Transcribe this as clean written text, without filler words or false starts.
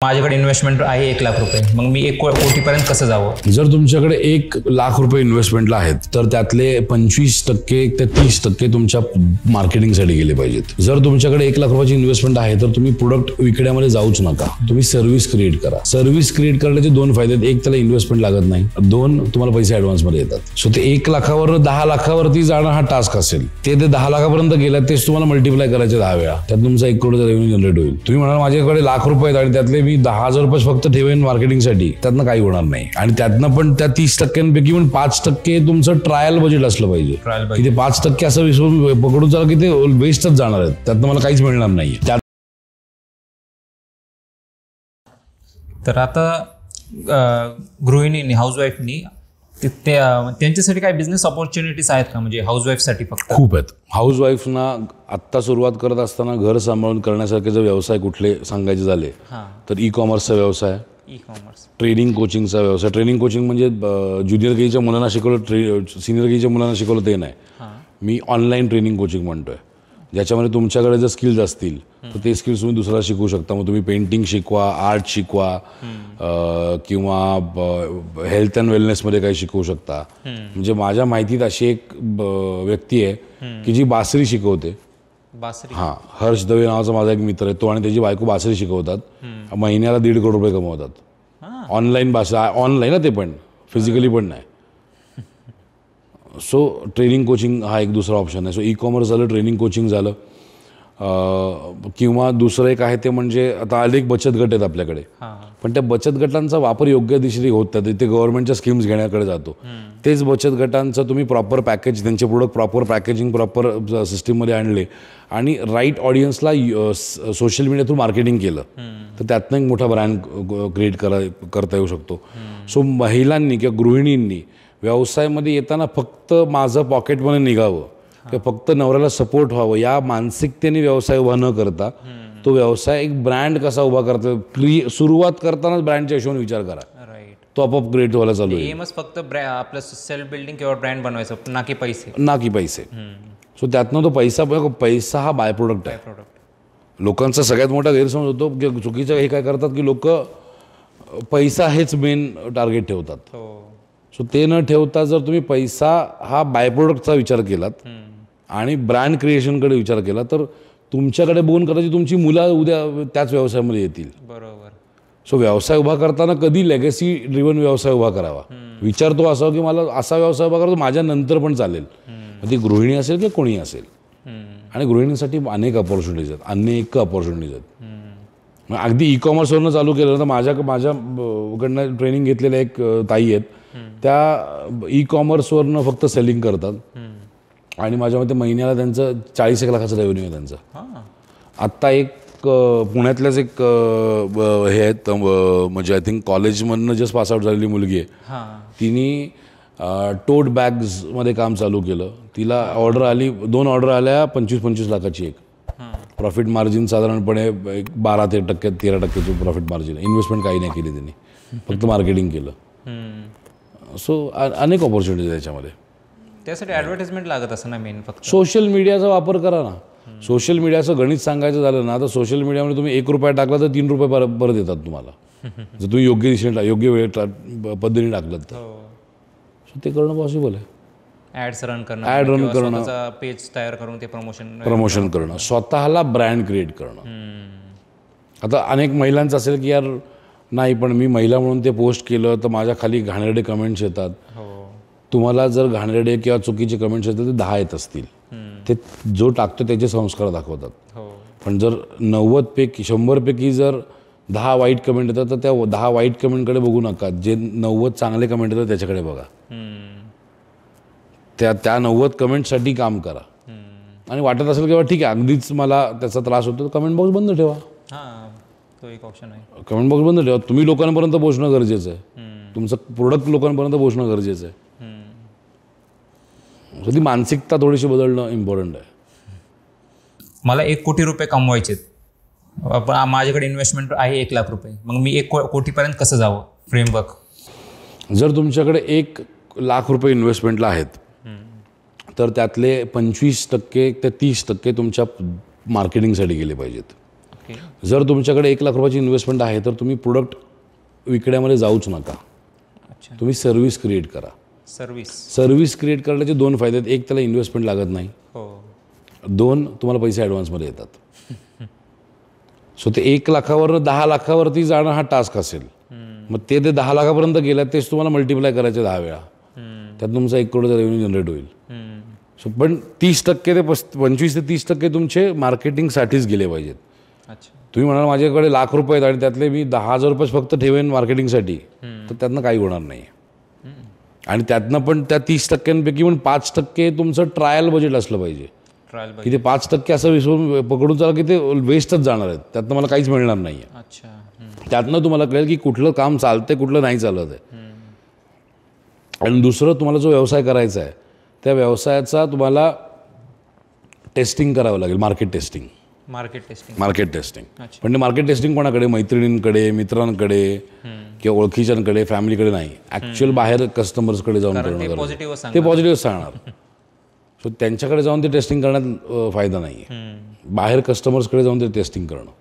माझ्याकडे इन्व्हेस्टमेंट आहे 1,00,000 रुपये, मग मी 1 कोटीपर्यंत कसं जावं? जर तुमच्याकडे 1,00,000 रुपये इन्व्हेस्टमेंटला आहेत तर त्यातले 25% ते 30% तुमच्या मार्केटिंगसाठी गेले पाहिजेत. जर तुमच्याकडे 1,00,000 रुपयाची इन्व्हेस्टमेंट आहे तर तुम्ही प्रोडक्ट विकण्यामध्ये जाऊच नका. तुम्ही सर्व्हिस क्रिएट करा. सर्व्हिस क्रिएट करण्याचे 2 फायदे आहेत. एक, त्याला इन्व्हेस्टमेंट लागत नाही. 2, तुम्हाला पैसे ॲडव्हान्समध्ये येतात. सो ते 1,00,000 10 लाखावरती जाणं हा टास्क असेल. ते 10 लाखापर्यंत गेला तेच तुम्हाला मल्टिप्लाय करायचे 10 वेळा. त्यात तुमचा 1 करोडचा रेव्हेन्यू जनरेट होईल. तुम्ही म्हणाल माझ्याकडे ₹1,00,000 आहेत आणि त्यातले मी 10,000 रुपये फक्त ठेवेन मार्केटिंगसाठी, त्यातनं काही होणार नाही. आणि त्यातनं पण त्या 30%पैकी पण 5% तुमचं ट्रायल बजेट असलं पाहिजे. की ते 5% असं विसरून पकडून चाल की ते वेस्टच जाणार आहेत, त्यातनं मला काहीच मिळणार नाही. तर आता गृहिणींनी, हाऊसवाईफनी त्यांच्यासाठी काय बिझनेस ऑपॉर्च्युनिटीज आहेत का? म्हणजे हाऊसवाईफसाठी फक्त खूप आहेत. हाऊसवाईफना आत्ता सुरुवात करत असताना घर सांभाळून करण्यासारखे जर व्यवसाय कुठले सांगायचे झाले तर ई-कॉमर्सचा व्यवसाय, ट्रेनिंग कोचिंगचा व्यवसाय. ट्रेनिंग कोचिंग म्हणजे ज्युनियर केजीच्या मुलांना शिकवलं, सिनियर केजीच्या मुलांना शिकवलं ते नाही. मी ऑनलाईन ट्रेनिंग कोचिंग म्हणतोय, ज्याच्यामध्ये तुमच्याकडे जर स्किल्स असतील तर ते स्किल्स तुम्ही दुसऱ्याला शिकवू शकता. मग तुम्ही पेंटिंग शिकवा, आर्ट शिकवा, किंवा हेल्थ अँड वेलनेसमध्ये काही शिकवू शकता. म्हणजे माझ्या माहितीत अशी एक व्यक्ती आहे की जी बासरी शिकवते. हां, हर्ष दवे नावाचा माझा एक मित्र आहे, तो आणि त्याची बायको बासरी शिकवतात. महिन्याला 1.5 करोड रुपये कमवतात. ऑनलाईन ऑनलाईन ना, ते पण फिजिकली पण नाही. सो ट्रेनिंग कोचिंग हा एक दुसरा ऑप्शन आहे. सो ई-कॉमर्स झालं, ट्रेनिंग कोचिंग झालं, किंवा दुसरं एक आहे ते म्हणजे आता अनेक बचत गट आहेत आपल्याकडे, पण त्या बचत गटांचा वापर योग्य दिशेने होत नाही. ते गव्हर्नमेंटच्या स्कीम्स घेण्याकडे जातो. तेच बचत गटांचं तुम्ही प्रॉपर पॅकेज, त्यांचे प्रोडक्ट प्रॉपर पॅकेजिंग, प्रॉपर सिस्टीममध्ये आणले आणि राईट ऑडियन्सला सोशल मीडिया थ्रू मार्केटिंग केलं तर त्यातनं एक मोठा ब्रँड क्रिएट करता येऊ शकतो. सो महिलांनी किंवा गृहिणींनी व्यवसायामध्ये येताना फक्त माझं पॉकेटमध्ये निघावं किंवा फक्त नवऱ्याला सपोर्ट व्हावं या मानसिकतेने व्यवसाय उभा न करता तो व्यवसाय एक ब्रँड कसा उभा करतो, सुरुवात करतानाच ब्रँडच्या हिशोबाने विचार करा. तो आपोआप क्रिएट व्हायला चालू आहे. एमच फक्त आपलं सेल्फ बिल्डिंग किंवा ब्रँड बनवायचं, ना की पैसे. सो त्यातनं तो पैसा हा बाय प्रोडक्ट आहे. लोकांचा सगळ्यात मोठा गैरसमज होतो की चुकीचं हे काय करतात की लोक पैसा हेच मेन टार्गेट ठेवतात. सो ते न ठेवता जर तुम्ही पैसा हा बाय प्रोडक्टचा विचार केलात आणि ब्रँड क्रिएशनकडे विचार केला तर तुमच्याकडे बघून कदाचित तुमची मुलं उद्या त्याच व्यवसायामध्ये येतील. बरोबर. सो व्यवसाय उभा करताना कधी लेगसी ड्रिव्हन व्यवसाय उभा करावा. विचार तो असावा की मला असा व्यवसाय उभा करतो माझ्या नंतर पण चालेल. ती गृहिणी असेल किंवा कोणी असेल. आणि गृहिणींसाठी अनेक अपॉर्च्युनिटीज आहेत. अगदी ई-कॉमर्सवरनं चालू केलं तर माझ्याकडनं ट्रेनिंग घेतलेल्या एक ताई आहेत, त्या ई-कॉमर्सवरनं फक्त सेलिंग करतात आणि माझ्या मते महिन्याला त्यांचं 40-1 लाखाचं रेव्हेन्यू आहे त्यांचं. आत्ता एक पुण्यातल्याच एक हे आहेत, म्हणजे आय थिंक कॉलेजमधनं जस्ट पासआउट झालेली मुलगी आहे. तिने टोट बॅग्समध्ये काम चालू केलं. तिला ऑर्डर आली, 2 ऑर्डर आल्या 25-25 लाखाची एक. प्रॉफिट मार्जिन साधारणपणे एक 12-13% प्रॉफिट मार्जिन. इन्व्हेस्टमेंट काही नाही केली त्यांनी, फक्त मार्केटिंग केलं. सो अनेक ऑपॉर्च्युनिटीज त्याच्यामध्ये. त्यासाठी ॲडव्हर्टाइजमेंट लागत असं ना, मेन फक्त सोशल मीडियाचा वापर करा ना. सोशल मीडियाचं गणित सांगायचं झालं ना तर सोशल मीडियामध्ये तुम्ही 1 रुपया टाकला तर 3 रुपये परत येतात तुम्हाला, जर तुम्ही योग्य दिशेने योग्य वेळ पद्धतीने टाकलं तर. सो ते करणं पॉसिबल आहे. ॲड रन करणं, पेज तयार करून ते प्रमोशन करणं, स्वतःला ब्रँड क्रिएट करणं. आता अनेक महिलांचं असेल की यार नाही पण मी महिला म्हणून ते पोस्ट केलं तर माझ्या खाली घाणेरडे कमेंट्स येतात. तुम्हाला जर घाणेरडे किंवा चुकीचे कमेंट्स येतात ते 10 येत असतील, ते जो टाकतो त्याचे संस्कार दाखवतात. पण जर 100 पैकी जर 10 वाईट कमेंट येतात तर त्या 10 वाईट कमेंटकडे बघू नका. जे 90 चांगले कमेंट येतात त्याच्याकडे बघा. त्या 90 कमेंटसाठी काम करा. आणि वाटत असेल किंवा ठीक आहे अगदीच मला त्याचा त्रास होतो तर कमेंट बॉक्स बंद ठेवा. तो एक ऑप्शन आहे. कमेंट बॉक्स बंद ठेवा. तुम्ही लोकांपर्यंत पोहोचणं गरजेचं आहे. तुमचं प्रोडक्ट लोकांपर्यंत पोहोचणं गरजेचं आहे. ती मानसिकता थोडीशी बदलणं इम्पॉर्टंट आहे. मला 1 कोटी रुपये कमवायचे, माझ्याकडे इन्व्हेस्टमेंट आहे 1,00,000 रुपये, मग मी 1 कोटीपर्यंत कसं जावं? फ्रेमवर्क. जर तुमच्याकडे 1,00,000 रुपये इन्व्हेस्टमेंटला आहेत तर त्यातले 25% ते 30% तुमच्या मार्केटिंगसाठी गेले पाहिजेत. ओके. जर तुमच्याकडे 1 लाख रुपयाची इन्व्हेस्टमेंट आहे तर तुम्ही प्रोडक्ट विकण्यामध्ये जाऊच नका. अच्छा. तुम्ही सर्व्हिस क्रिएट करा. सर्व्हिस क्रिएट करण्याचे 2 फायदे आहेत. एक, त्याला इन्व्हेस्टमेंट लागत नाही. हो. 2, तुम्हाला पैसे ॲडव्हान्समध्ये येतात. सो ते 1 लाखावर 10 लाखावरती जाणं हा टास्क असेल. मग ते 10 लाखापर्यंत गेलं तेच तुम्हाला मल्टिप्लाय करायचे 10 वेळा. त्यात तुमचा 1 करोडचा रेव्हेन्यू जनरेट होईल. सो पण 30% ते 25 ते 30% तुमचे मार्केटिंगसाठीच गेले पाहिजेत. अच्छा. तुम्ही म्हणाल माझ्याकडे लाख रुपये आहेत आणि त्यातले मी 10,000 रुपये फक्त ठेवेन मार्केटिंगसाठी, तर त्यातनं काही होणार नाही. आणि त्यातनं पण त्या 30%पैकी पण 5% तुमचं ट्रायल बजेट असलं पाहिजे. की ते 5% असं विसरून पकडून चाला की ते वेस्टच जाणार आहेत, त्यातनं मला काहीच मिळणार नाही आहे. अच्छा. त्यातनं तुम्हाला कळेल की कुठलं काम चालतंय कुठलं नाही चालत आहे. आणि दुसरं, तुम्हाला जो व्यवसाय करायचा आहे त्या व्यवसायाचा तुम्हाला टेस्टिंग करावं लागेल. Market testing. पण ते मार्केट टेस्टिंग कोणाकडे? मैत्रिणींकडे, मित्रांकडे किंवा ओळखीच्यांकडे, फॅमिलीकडे नाही. ॲक्च्युअल बाहेर कस्टमर्सकडे जाऊन करणं. ते पॉझिटिव्ह सांगणार. सो त्यांच्याकडे जाऊन ते टेस्टिंग करण्यात फायदा नाही आहे. बाहेर कस्टमर्सकडे जाऊन ते टेस्टिंग करणं.